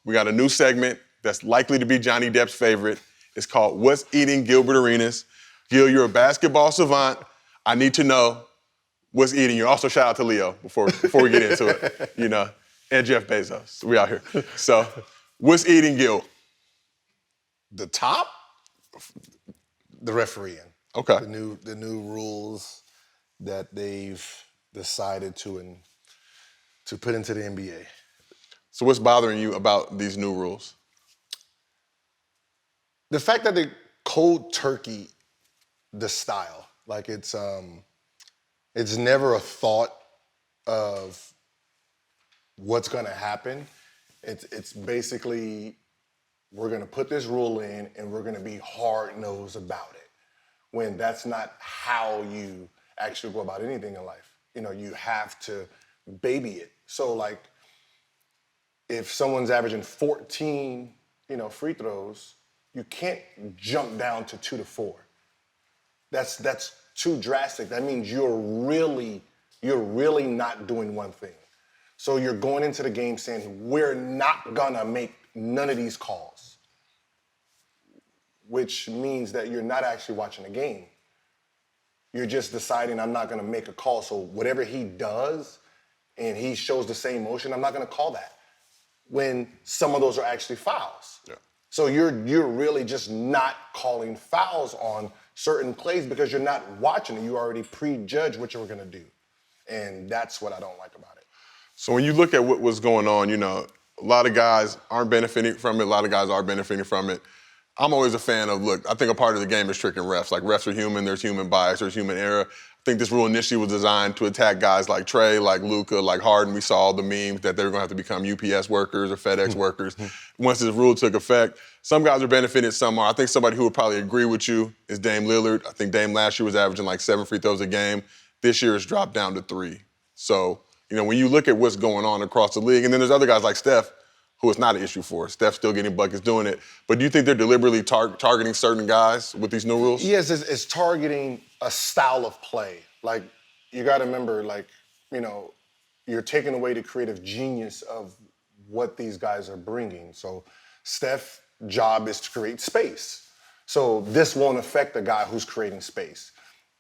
We got a new segment that's likely to be Johnny Depp's favorite. It's called What's Eating Gilbert Arenas? Gil, you're a basketball savant. I need to know what's eating you. Also, shout out to Leo before we get into it, and Jeff Bezos. We out here. So, what's eating Gil? The top? The refereeing. Okay. The new rules that they've decided to put into the NBA. So what's bothering you about these new rules? The fact that they cold turkey the style. Like it's never a thought of what's gonna happen. It's basically we're gonna put this rule in and we're gonna be hard-nosed about it. When that's not how you actually go about anything in life. You have to baby it. So like if someone's averaging 14, free throws, you can't jump down to 2 to 4. That's too drastic. That means you're really not doing one thing. So you're going into the game saying, we're not gonna make none of these calls, which means that you're not actually watching the game. You're just deciding I'm not gonna make a call. So whatever he does and he shows the same motion, I'm not gonna call that. When some of those are actually fouls. Yeah. So you're really just not calling fouls on certain plays because you're not watching it. You already prejudge what you're gonna do. And that's what I don't like about it. So when you look at what was going on, a lot of guys aren't benefiting from it, a lot of guys are benefiting from it. I'm always a fan of, I think a part of the game is tricking refs. Like, refs are human, there's human bias, there's human error. I think this rule initially was designed to attack guys like Trey, like Luka, like Harden. We saw all the memes that they were gonna have to become UPS workers or FedEx workers. Once this rule took effect, some guys are benefiting, some are. I think somebody who would probably agree with you is Dame Lillard. I think Dame last year was averaging like 7 free throws a game. This year it's dropped down to 3. So, when you look at what's going on across the league, and then there's other guys like Steph, who it's not an issue for. Steph's still getting buckets doing it. But do you think they're deliberately targeting certain guys with these new rules? Yes, it's targeting a style of play. Like, you got to remember, you're taking away the creative genius of what these guys are bringing. So Steph's job is to create space. So this won't affect the guy who's creating space.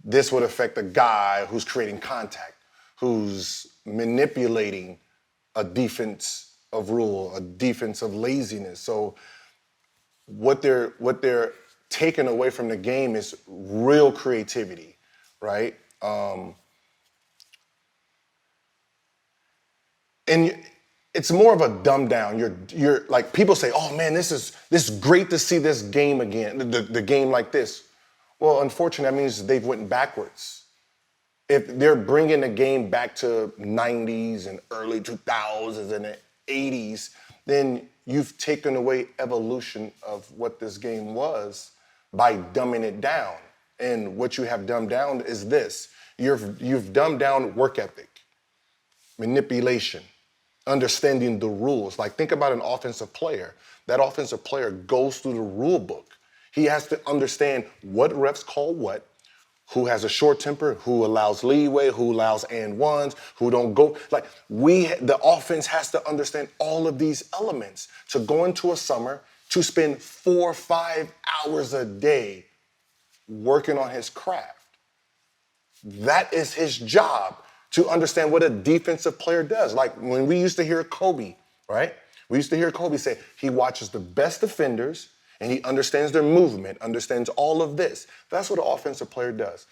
This would affect the guy who's creating contact, who's manipulating a defense of rule, a defense of laziness. So what they're taking away from the game is real creativity, right? And it's more of a dumb down. You're like, people say, oh man, this is great to see this game again, the game like this. Well, unfortunately, that means they've went backwards. If they're bringing the game back to 90s and early 2000s and the 80s, then you've taken away evolution of what this game was by dumbing it down. And what you have dumbed down is this. You've dumbed down work ethic, manipulation, understanding the rules. Like, think about an offensive player. That offensive player goes through the rule book. He has to understand what refs call what, who has a short temper, who allows leeway, who allows and ones, who don't go. Like, the offense has to understand all of these elements to go into a summer to spend 4 or 5 hours a day working on his craft. That is his job, to understand what a defensive player does. Like, when we used to hear Kobe, right? We used to hear Kobe say he watches the best defenders and he understands their movement, understands all of this. That's what an offensive player does.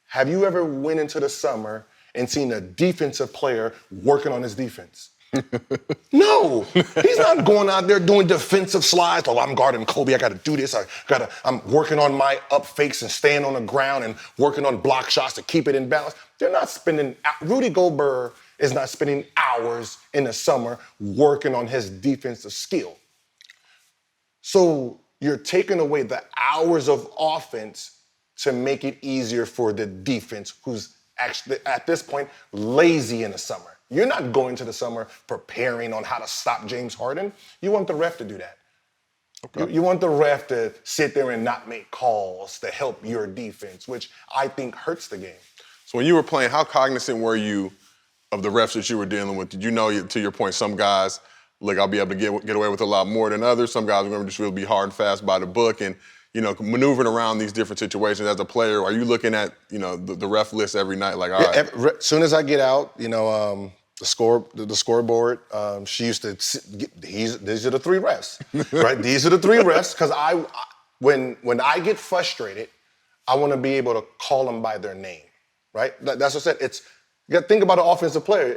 Have you ever went into the summer and seen a defensive player working on his defense? No, he's not going out there doing defensive slides. Oh, I'm guarding Kobe, I gotta do this. I'm working on my up fakes and staying on the ground and working on block shots to keep it in balance. They're not Rudy Gobert is not spending hours in the summer working on his defensive skill. So you're taking away the hours of offense to make it easier for the defense, who's actually, at this point, lazy in the summer. You're not going to the summer preparing on how to stop James Harden. You want the ref to do that. Okay. You want the ref to sit there and not make calls to help your defense, which I think hurts the game. So when you were playing, how cognizant were you of the refs that you were dealing with? Did you know, to your point, some guys look, I'll be able to get away with a lot more than others. Some guys are going to just really be hard and fast by the book. And, maneuvering around these different situations as a player, are you looking at, the ref list every night? Like, all right. As soon as I get out, the scoreboard, she used to, these are the 3 refs, right? These are the 3 refs, because when I get frustrated, I want to be able to call them by their name, right? That's what I said. You got to think about an offensive player.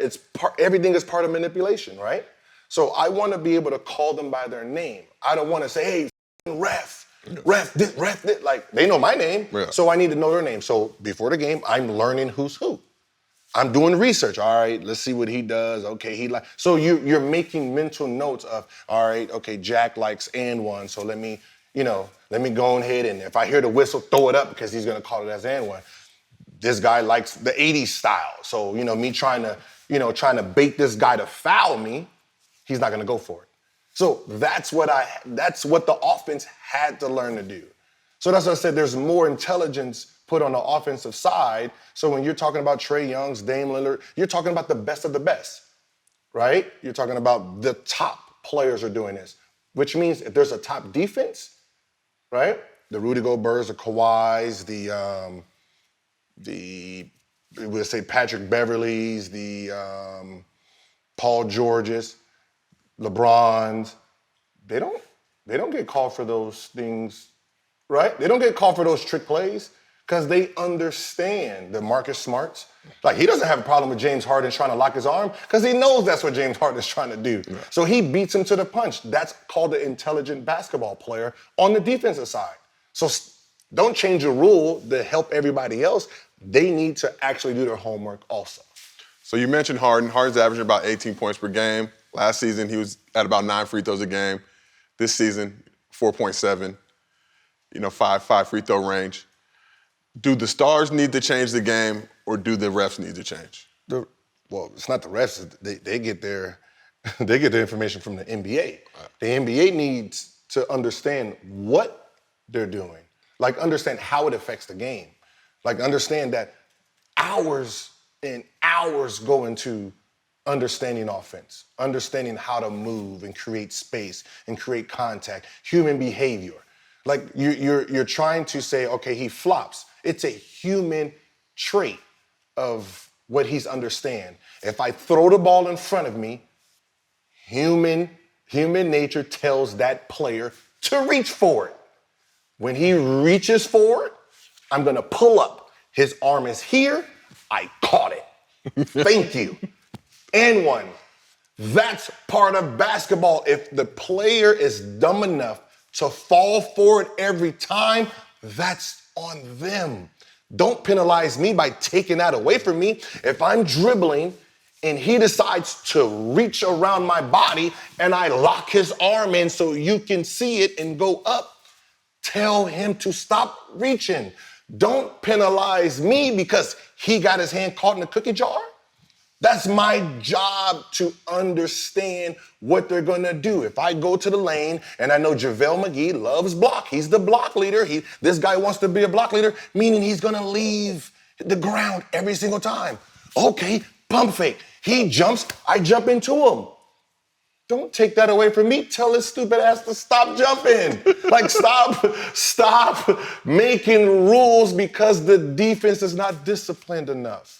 Everything is part of manipulation, right? So I want to be able to call them by their name. I don't want to say, hey, ref this. Like, they know my name, so I need to know their name. So before the game, I'm learning who's who. I'm doing research. All right, let's see what he does. Okay, so you're making mental notes of, all right, okay, Jack likes and one, so let me go ahead, and if I hear the whistle, throw it up because he's gonna call it as and one. This guy likes the 80s style. So, me trying to bait this guy to foul me, he's not gonna go for it. So that's what the offense had to learn to do. So that's what I said, there's more intelligence put on the offensive side. So when you're talking about Trae Young's, Dame Lillard, you're talking about the best of the best, right? You're talking about the top players are doing this, which means if there's a top defense, right? The Rudy Goberts, the Kawhis, we'll say Patrick Beverleys, the Paul Georges, LeBrons, they don't get called for those things, right? They don't get called for those trick plays because they understand the Marcus Smarts. Like, he doesn't have a problem with James Harden trying to lock his arm because he knows that's what James Harden is trying to do. Yeah. So he beats him to the punch. That's called an intelligent basketball player on the defensive side. So don't change the rule to help everybody else. They need to actually do their homework also. So you mentioned Harden. Harden's averaging about 18 points per game. Last season, he was at about 9 free throws a game. This season, 4.7, five free throw range. Do the stars need to change the game, or do the refs need to change? Well, it's not the refs. They get their information from the NBA. The NBA needs to understand what they're doing. Like, understand how it affects the game. Like, understand that hours and hours go into understanding offense, understanding how to move and create space and create contact, human behavior. Like, you're trying to say, okay, he flops. It's a human trait of what he's understand. If I throw the ball in front of me, human nature tells that player to reach for it. When he reaches for it, I'm gonna pull up. His arm is here, I caught it. Thank you. And one. That's part of basketball. If the player is dumb enough to fall for it every time, that's on them. Don't penalize me by taking that away from me. If I'm dribbling and he decides to reach around my body and I lock his arm in so you can see it and go up, tell him to stop reaching. Don't penalize me because he got his hand caught in the cookie jar. That's my job to understand what they're gonna do. If I go to the lane and I know JaVale McGee loves block, he's the block leader. This guy wants to be a block leader, meaning he's gonna leave the ground every single time. Okay, pump fake. He jumps, I jump into him. Don't take that away from me. Tell his stupid ass to stop jumping. Like, stop making rules because the defense is not disciplined enough.